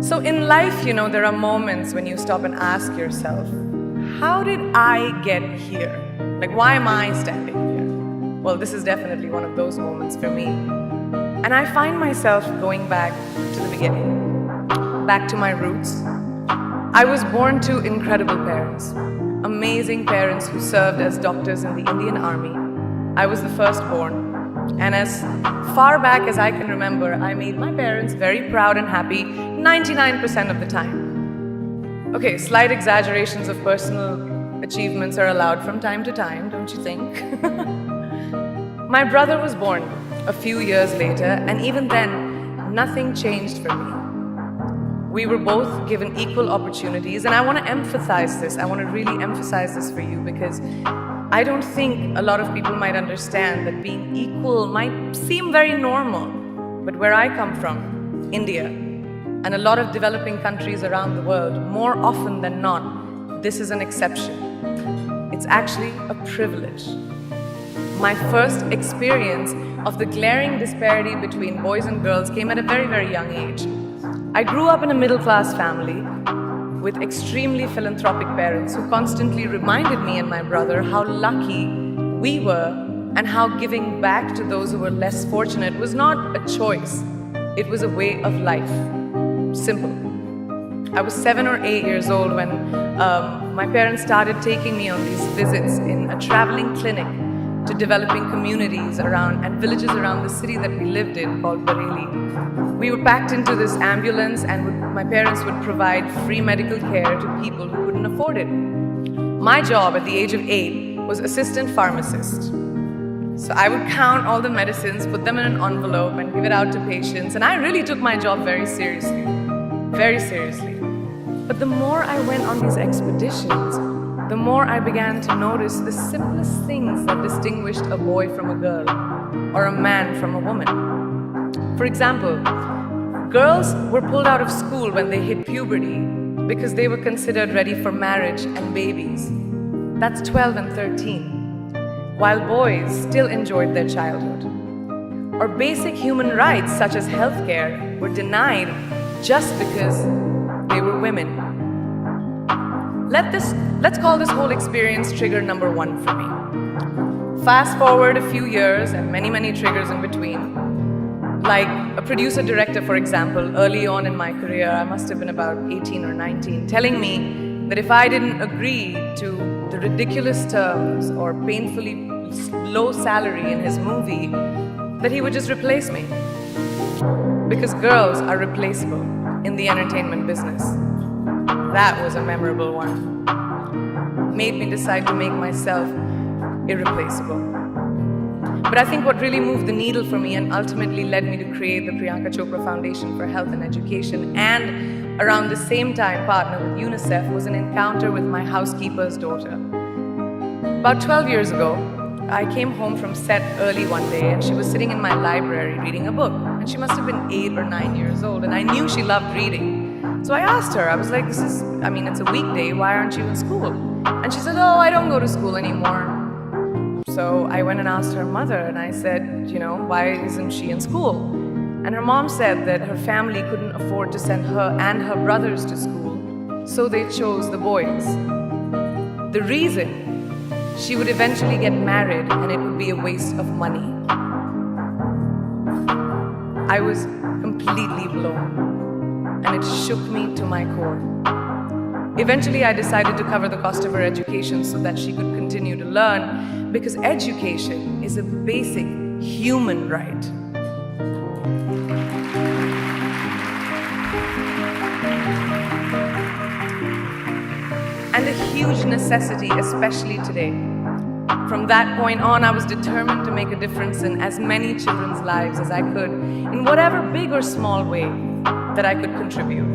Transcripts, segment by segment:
So in life, there are moments when you stop and ask yourself, how did I get here? Like, why am I standing here? Well, this is definitely one of those moments for me. And I find myself going back to the beginning, back to my roots. I was born to incredible parents, amazing parents who served as doctors in the Indian Army. I was the firstborn. And as far back as I can remember, I made my parents very proud and happy 99% of the time. Okay, slight exaggerations of personal achievements are allowed from time to time, don't you think? My brother was born a few years later, and even then, nothing changed for me. We were both given equal opportunities, and I want to emphasize this. I want to really emphasize this for you because I don't think a lot of people might understand that being equal might seem very normal. But where I come from, India, and a lot of developing countries around the world, more often than not, this is an exception. It's actually a privilege. My first experience of the glaring disparity between boys and girls came at a very, very young age. I grew up in a middle-class family with extremely philanthropic parents who constantly reminded me and my brother how lucky we were and how giving back to those who were less fortunate was not a choice. It was a way of life. Simple. I was 7 or 8 years old when my parents started taking me on these visits in a traveling clinic to developing communities around and villages around the city that we lived in called Bareilly. We were packed into this ambulance and my parents would provide free medical care to people who couldn't afford it. My job at the age of 8 was assistant pharmacist. So I would count all the medicines, put them in an envelope and give it out to patients, and I really took my job very seriously. Very seriously. But the more I went on these expeditions, the more I began to notice the simplest things that distinguished a boy from a girl or a man from a woman. For example, girls were pulled out of school when they hit puberty because they were considered ready for marriage and babies. That's 12 and 13, while boys still enjoyed their childhood. Or basic human rights such as healthcare were denied just because they were women. Let's call this whole experience trigger number 1 for me. Fast forward a few years and many, many triggers in between. Like a producer-director, for example, early on in my career, I must have been about 18 or 19, telling me that if I didn't agree to the ridiculous terms or painfully low salary in his movie, that he would just replace me. Because girls are replaceable in the entertainment business. That was a memorable one. Made me decide to make myself irreplaceable. But I think what really moved the needle for me and ultimately led me to create the Priyanka Chopra Foundation for Health and Education and around the same time partner with UNICEF was an encounter with my housekeeper's daughter. About 12 years ago, I came home from set early one day and she was sitting in my library reading a book. And she must have been 8 or 9 years old and I knew she loved reading. So I asked her, I was like, it's a weekday, why aren't you in school? And she said, oh, I don't go to school anymore. So I went and asked her mother and I said, why isn't she in school? And her mom said that her family couldn't afford to send her and her brothers to school, so they chose the boys. The reason? She would eventually get married and it would be a waste of money. I was completely blown and it shook me to my core. Eventually, I decided to cover the cost of her education so that she could continue to learn because education is a basic human right. And a huge necessity, especially today. From that point on, I was determined to make a difference in as many children's lives as I could, in whatever big or small way that I could contribute.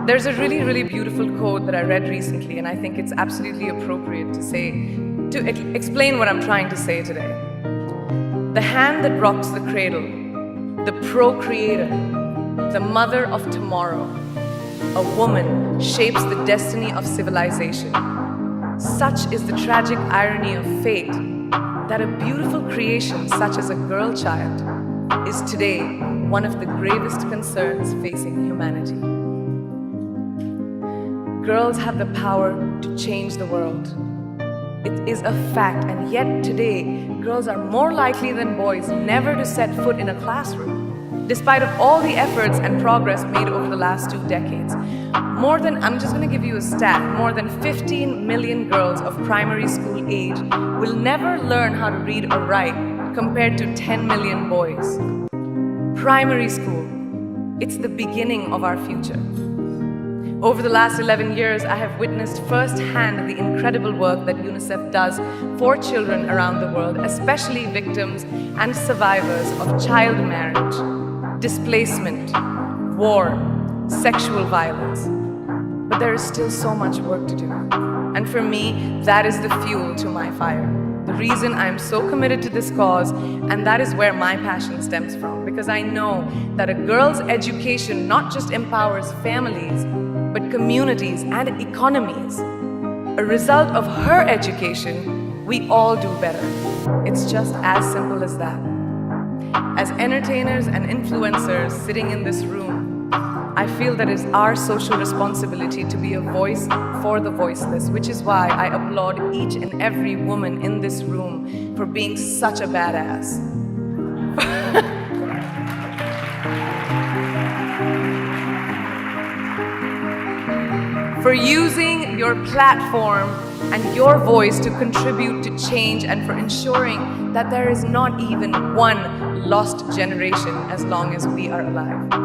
There's a really, really beautiful quote that I read recently, and I think it's absolutely appropriate to explain what I'm trying to say today. The hand that rocks the cradle, the procreator, the mother of tomorrow, a woman shapes the destiny of civilization. Such is the tragic irony of fate that a beautiful creation such as a girl child is today one of the gravest concerns facing humanity. Girls have the power to change the world. It is a fact, and yet today, girls are more likely than boys never to set foot in a classroom, despite of all the efforts and progress made over the last 2 decades. I'm just going to give you a stat, more than 15 million girls of primary school age will never learn how to read or write, compared to 10 million boys. Primary school, it's the beginning of our future. Over the last 11 years, I have witnessed firsthand the incredible work that UNICEF does for children around the world, especially victims and survivors of child marriage, displacement, war, sexual violence. But there is still so much work to do. And for me, that is the fuel to my fire. The reason I am so committed to this cause, and that is where my passion stems from, because I know that a girl's education not just empowers families, but communities and economies. A result of her education, we all do better. It's just as simple as that. As entertainers and influencers sitting in this room, I feel that it's our social responsibility to be a voice for the voiceless, which is why I applaud each and every woman in this room for being such a badass. For using your platform and your voice to contribute to change, and for ensuring that there is not even one lost generation as long as we are alive.